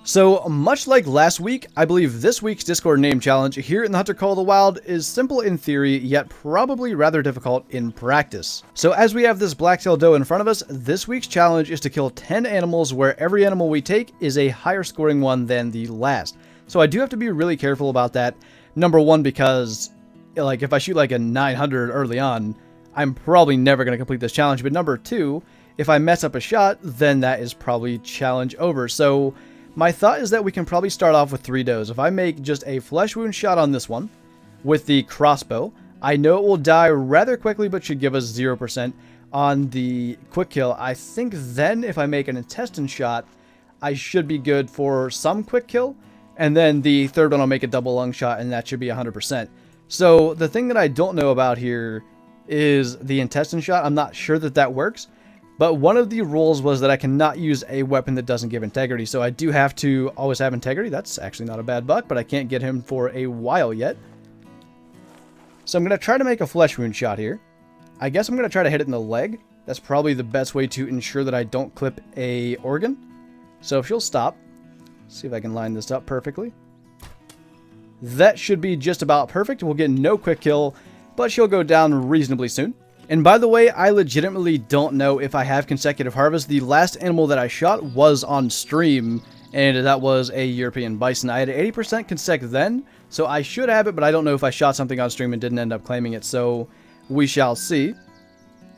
So, much like last week, I believe this week's Discord name challenge here in the Hunter Call of the Wild is simple in theory, yet probably rather difficult in practice. So as we have this black-tailed doe in front of us, this week's challenge is to kill 10 animals where every animal we take is a higher scoring one than the last. So I do have to be really careful about that. Number one, because like if I shoot like a 900 early on, I'm probably never going to complete this challenge. But number two, if I mess up a shot, then that is probably challenge over. So my thought is that we can probably start off with 3 does. If I make just a flesh wound shot on this one with the crossbow, I know it will die rather quickly, but should give us 0% on the quick kill. I think then if I make an intestine shot, I should be good for some quick kill. And then the third one, I'll make a double lung shot, and that should be 100%. So the thing that I don't know about here is the intestine shot. I'm not sure that that works. But one of the rules was that I cannot use a weapon that doesn't give integrity. So I do have to always have integrity. That's actually not a bad buck, but I can't get him for a while yet. So I'm going to try to make a flesh wound shot here. I guess I'm going to try to hit it in the leg. That's probably the best way to ensure that I don't clip a organ. So if she'll stop, see if I can line this up perfectly. That should be just about perfect. We'll get no quick kill, but she'll go down reasonably soon. And by the way, I legitimately don't know if I have consecutive harvest. The last animal that I shot was on stream, and that was a European bison. I had 80% consec then, so I should have it, but I don't know if I shot something on stream and didn't end up claiming it, so we shall see.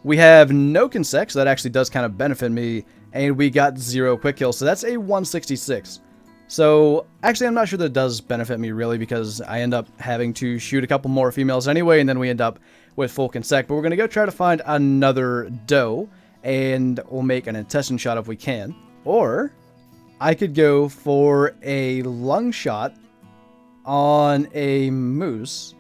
We have no consec, so that actually does kind of benefit me, and we got 0 quick kills, so that's a 166. So, actually, I'm not sure that it does benefit me, really, because I end up having to shoot a couple more females anyway, and then we end up with full consec. But we're going to go try to find another doe, and we'll make an intestine shot if we can. Or, I could go for a lung shot on a moose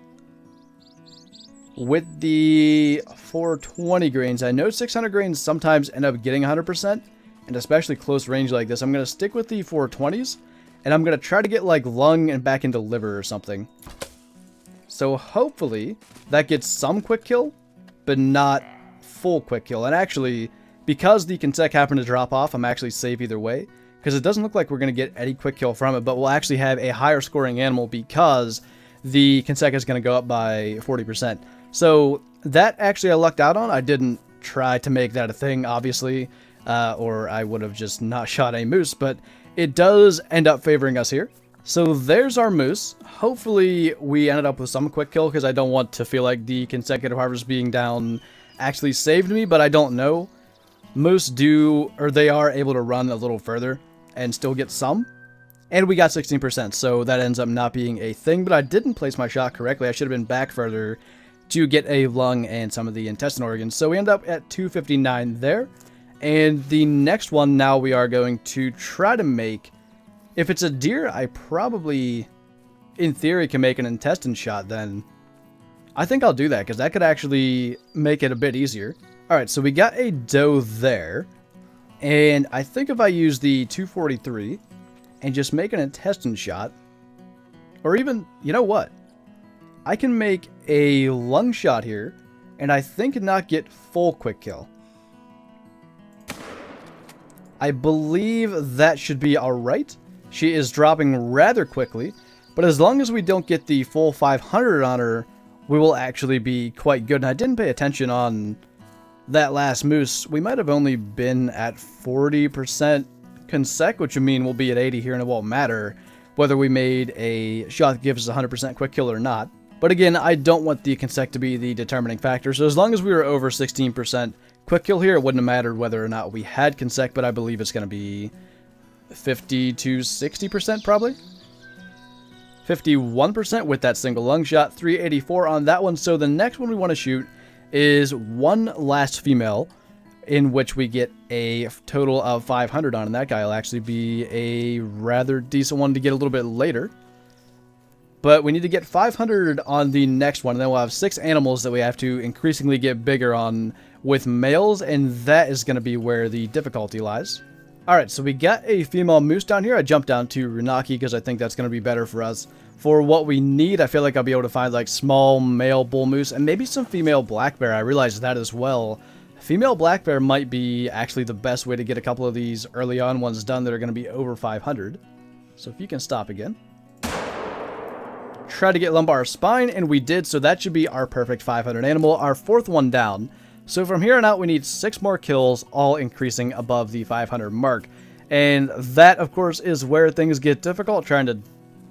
with the 420 grains. I know 600 grains sometimes end up getting 100%, and especially close range like this. I'm going to stick with the 420s. And I'm going to try to get like lung and back into liver or something. So hopefully that gets some quick kill, but not full quick kill. And actually, because the consec happened to drop off, I'm actually safe either way. Because it doesn't look like we're going to get any quick kill from it, but we'll actually have a higher scoring animal because the consec is going to go up by 40%. So that actually I lucked out on. I didn't try to make that a thing, obviously, or I would have just not shot a moose, but it does end up favoring us here. So there's our moose. Hopefully we ended up with some quick kill because I don't want to feel like the consecutive harvest being down actually saved me, but I don't know. Moose they are able to run a little further and still get some. And we got 16%, so that ends up not being a thing, but I didn't place my shot correctly. I should have been back further to get a lung and some of the intestine organs. So we end up at 259 there. And the next one now we are going to try to make, if it's a deer, I probably, in theory, can make an intestine shot then. I think I'll do that because that could actually make it a bit easier. Alright, so we got a doe there. And I think if I use the 243 and just make an intestine shot, or even, you know what? I can make a lung shot here and I think not get full quick kill. I believe that should be alright. She is dropping rather quickly, but as long as we don't get the full 500 on her, we will actually be quite good. And I didn't pay attention on that last moose. We might have only been at 40% consec, which would mean we'll be at 80 here, and it won't matter whether we made a shot that gives us 100% quick kill or not. But again, I don't want the consec to be the determining factor, so as long as we were over 16% quick kill here, it wouldn't have mattered whether or not we had consec, but I believe it's going to be 50 to 60% probably. 51% with that single lung shot, 384 on that one. So the next one we want to shoot is one last female, in which we get a total of 500 on, and that guy will actually be a rather decent one to get a little bit later. But we need to get 500 on the next one, and then we'll have 6 animals that we have to increasingly get bigger on with males, and that is going to be where the difficulty lies. Alright, so we got a female moose down here. I jumped down to Runaki because I think that's going to be better for us. For what we need, I feel like I'll be able to find like small male bull moose and maybe some female black bear. I realized that as well. Female black bear might be actually the best way to get a couple of these early on ones done that are going to be over 500. So if you can stop again. Try to get lumbar spine, and we did, so that should be our perfect 500 animal, our 4th one down. So from here on out, we need 6 more kills, all increasing above the 500 mark. And that, of course, is where things get difficult, trying to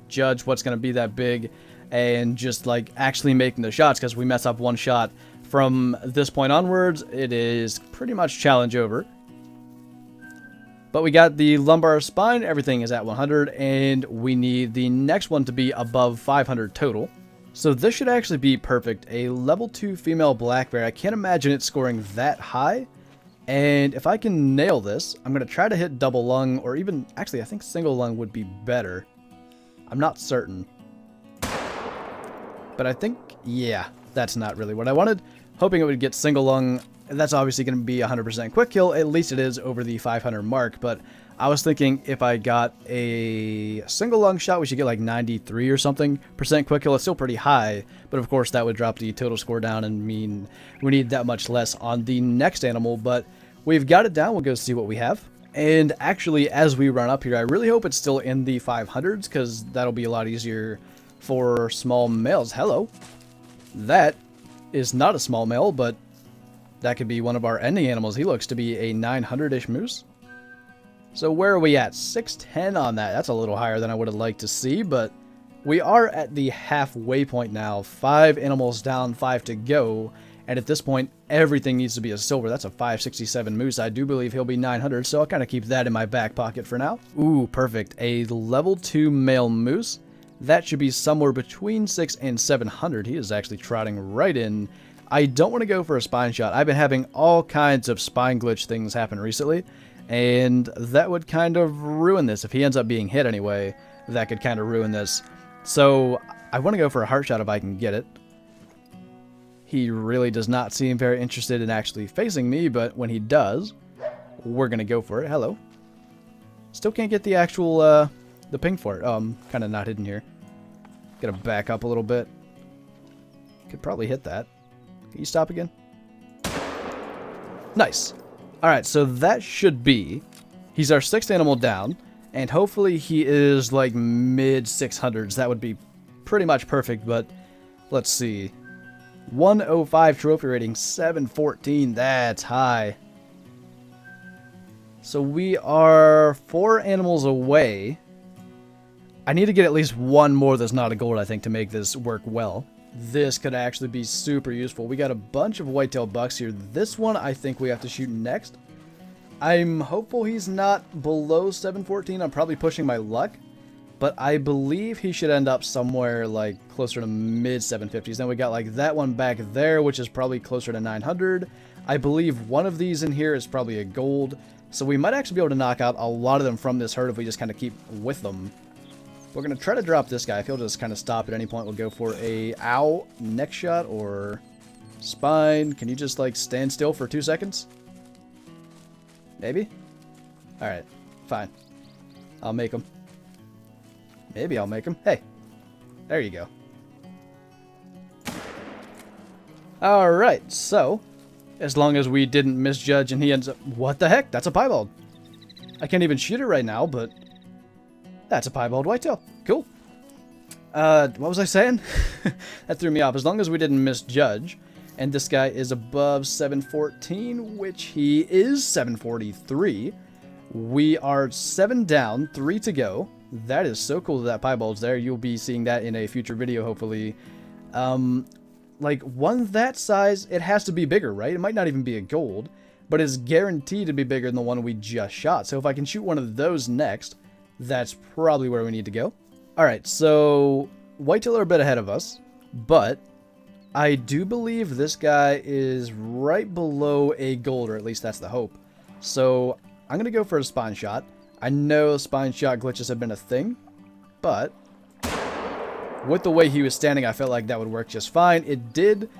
judge what's going to be that big and just like actually making the shots, because we mess up one shot from this point onwards, it is pretty much challenge over. But we got the lumbar spine, everything is at 100, and we need the next one to be above 500 total. So this should actually be perfect. A level 2 female black bear, I can't imagine it scoring that high. And if I can nail this, I'm going to try to hit double lung, or even, actually I think single lung would be better. I'm not certain. But I think, yeah, that's not really what I wanted. Hoping it would get single lung. That's obviously going to be 100% quick kill. At least it is over the 500 mark. But I was thinking if I got a single lung shot, we should get like 93 or something % quick kill. It's still pretty high. But of course, that would drop the total score down and mean we need that much less on the next animal. But we've got it down. We'll go see what we have. And actually, as we run up here, I really hope it's still in the 500s, because that'll be a lot easier for small males. Hello. That is not a small male, but that could be one of our ending animals. He looks to be a 900-ish moose. So where are we at? 610 on that. That's a little higher than I would have liked to see, but we are at the halfway point now. 5 animals down, 5 to go. And at this point, everything needs to be a silver. That's a 567 moose. I do believe he'll be 900, so I'll kind of keep that in my back pocket for now. Ooh, perfect. A level 2 male moose. That should be somewhere between 6 and 700. He is actually trotting right in. I don't want to go for a spine shot. I've been having all kinds of spine glitch things happen recently, and that would kind of ruin this. If he ends up being hit anyway, that could kind of ruin this. So I want to go for a heart shot if I can get it. He really does not seem very interested in actually facing me, but when he does, we're going to go for it. Hello. Still can't get the actual, the ping for it. Oh, I'm kind of not hidden here. Gotta back up a little bit. Could probably hit that. Can you stop again? Nice. Alright, so that should be... He's our 6th animal down, and hopefully he is like mid-600s. That would be pretty much perfect, but let's see. 105 trophy rating, 714, that's high. So we are 4 animals away. I need to get at least one more that's not a gold, I think, to make this work well. This could actually be super useful. We got a bunch of whitetail bucks here. This one I think we have to shoot next. I'm hopeful he's not below 714. I'm probably pushing my luck. But I believe he should end up somewhere like closer to mid 750s. Then we got like that one back there, which is probably closer to 900. I believe one of these in here is probably a gold. So we might actually be able to knock out a lot of them from this herd if we just kind of keep with them. We're going to try to drop this guy. If he'll just kind of stop at any point, we'll go for a ow neck shot or spine. Can you just like stand still for 2 seconds? Maybe? Alright, fine. I'll make him. Maybe I'll make him. Hey, there you go. Alright, so, as long as we didn't misjudge and he ends up... What the heck? That's a piebald. I can't even shoot it right now, but that's a piebald whitetail. Cool. What was I saying? That threw me off. As long as we didn't misjudge, and this guy is above 714, which he is 743, we are 7 down, 3 to go. That is so cool that piebald's there. You'll be seeing that in a future video, hopefully. Like, one that size, it has to be bigger, right? It might not even be a gold, but it's guaranteed to be bigger than the one we just shot. So if I can shoot one of those next, that's probably where we need to go. Alright, so whitetail are a bit ahead of us, but I do believe this guy is right below a gold, or at least that's the hope. So I'm going to go for a spine shot. I know spine shot glitches have been a thing, but with the way he was standing, I felt like that would work just fine. It did,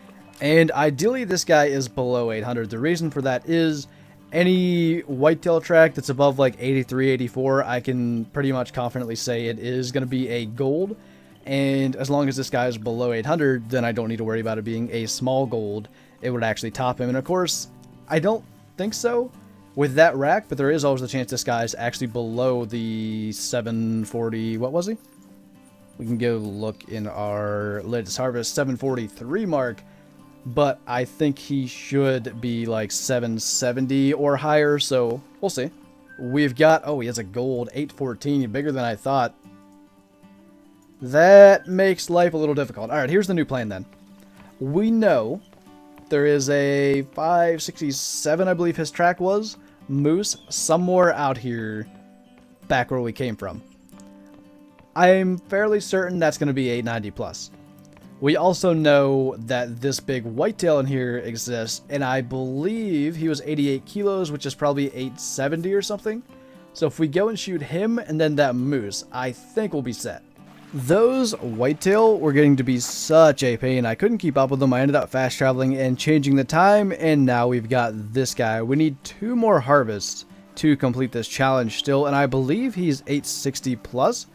and ideally this guy is below 800. The reason for that is any whitetail track that's above like 83, 84, I can pretty much confidently say it is going to be a gold. And as long as this guy is below 800, then I don't need to worry about it being a small gold. It would actually top him. And of course, I don't think so. with that rack, but there is always the chance this guy's actually below the 740, what was he? We can go look in our latest harvest, 743 mark, but I think he should be like 770 or higher, so we'll see. We've got, oh, he has a gold 814, bigger than I thought. That makes life a little difficult. All right, here's the new plan then. We know there is a 567, I believe his track was, moose somewhere out here back where we came from. I'm fairly certain that's going to be 890 plus. We also know that this big whitetail in here exists, and I believe he was 88 kilos, which is probably 870 or something. So if we go and shoot him and then that moose, I think we'll be set. Those whitetail were getting to be such a pain. I couldn't keep up with them. I ended up fast traveling and changing the time, and now we've got this guy. We need 2 more harvests to complete this challenge still, and I believe he's 860 plus,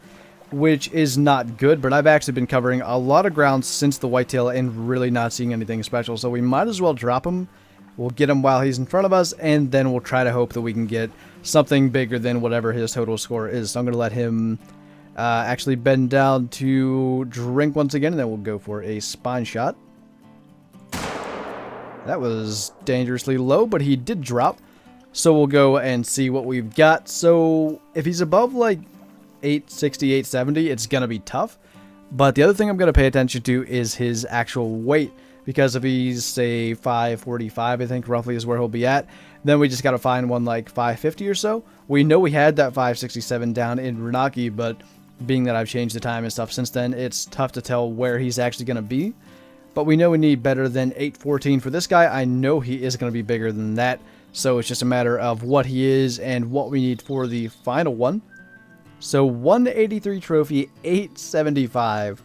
which is not good, but I've actually been covering a lot of ground since the whitetail and really not seeing anything special, so we might as well drop him. We'll get him while he's in front of us, and then we'll try to hope that we can get something bigger than whatever his total score is. So I'm going to let him actually bend down to drink once again, and then we'll go for a spine shot. That was dangerously low, but he did drop. So we'll go and see what we've got. So if he's above like 860, 870, it's going to be tough. But the other thing I'm going to pay attention to is his actual weight. Because if he's, say, 545, I think roughly is where he'll be at, then we just got to find one like 550 or so. We know we had that 567 down in Renaki, but being that I've changed the time and stuff since then, it's tough to tell where he's actually going to be. But we know we need better than 814 for this guy. I know he is going to be bigger than that. So it's just a matter of what he is and what we need for the final one. So 183 trophy, 875.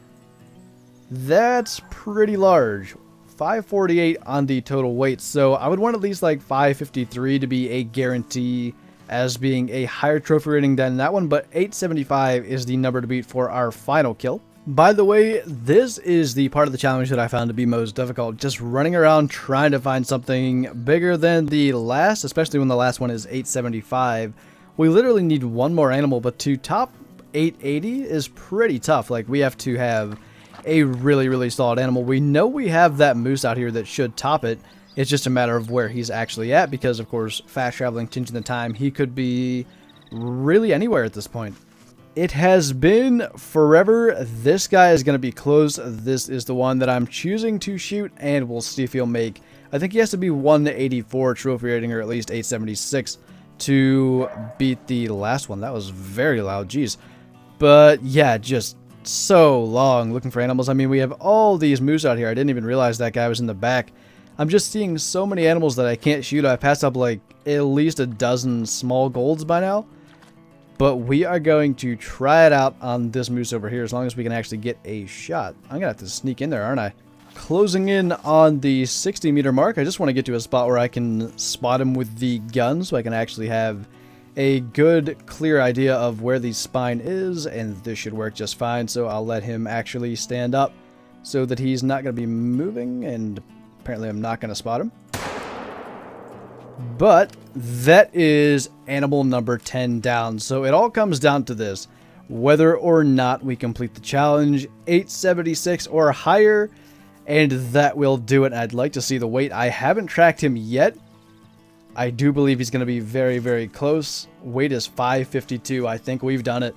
That's pretty large. 548 on the total weight. So I would want at least like 553 to be a guarantee as being a higher trophy rating than that one. But 875 is the number to beat for our final kill. By the way, this is the part of the challenge that I found to be most difficult. Just running around trying to find something bigger than the last, especially when the last one is 875. We literally need one more animal, but to top 880 is pretty tough. Like, we have to have a really, really solid animal. We know we have that moose out here that should top it. It's just a matter of where he's actually at because, of course, fast traveling, changing the time, he could be really anywhere at this point. It has been forever. This guy is going to be close. This is the one that I'm choosing to shoot, and we'll see if he'll make... I think he has to be 184 trophy rating or at least 876 to beat the last one. That was very loud, jeez. But yeah, just so long looking for animals. I mean, we have all these moose out here. I didn't even realize that guy was in the back. I'm just seeing so many animals that I can't shoot. I passed up like at least a dozen small golds by now. But we are going to try it out on this moose over here as long as we can actually get a shot. I'm going to have to sneak in there, aren't I? Closing in on the 60 meter mark. I just want to get to a spot where I can spot him with the gun so I can actually have a good, clear idea of where the spine is, and this should work just fine. So I'll let him actually stand up so that he's not going to be moving, and apparently I'm not going to spot him. But that is animal number 10 down. So it all comes down to this. Whether or not we complete the challenge, 876 or higher, and that will do it. I'd like to see the weight. I haven't tracked him yet. I do believe he's going to be very, very close. Weight is 552. I think we've done it.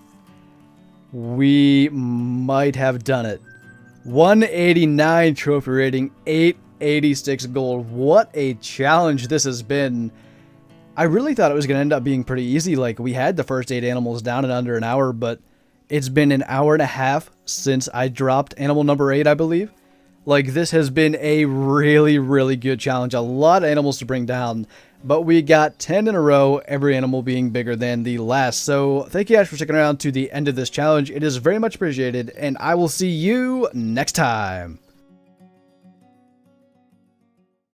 We might have done it. 189 trophy rating, 886 gold. What a challenge this has been. I really thought it was going to end up being pretty easy. Like, we had the first 8 animals down in under an hour, but it's been an hour and a half since I dropped animal number 8, I believe. Like, this has been a really, really good challenge. A lot of animals to bring down, but we got 10 in a row, every animal being bigger than the last. So thank you guys for sticking around to the end of this challenge. It is very much appreciated, and I will see you next time.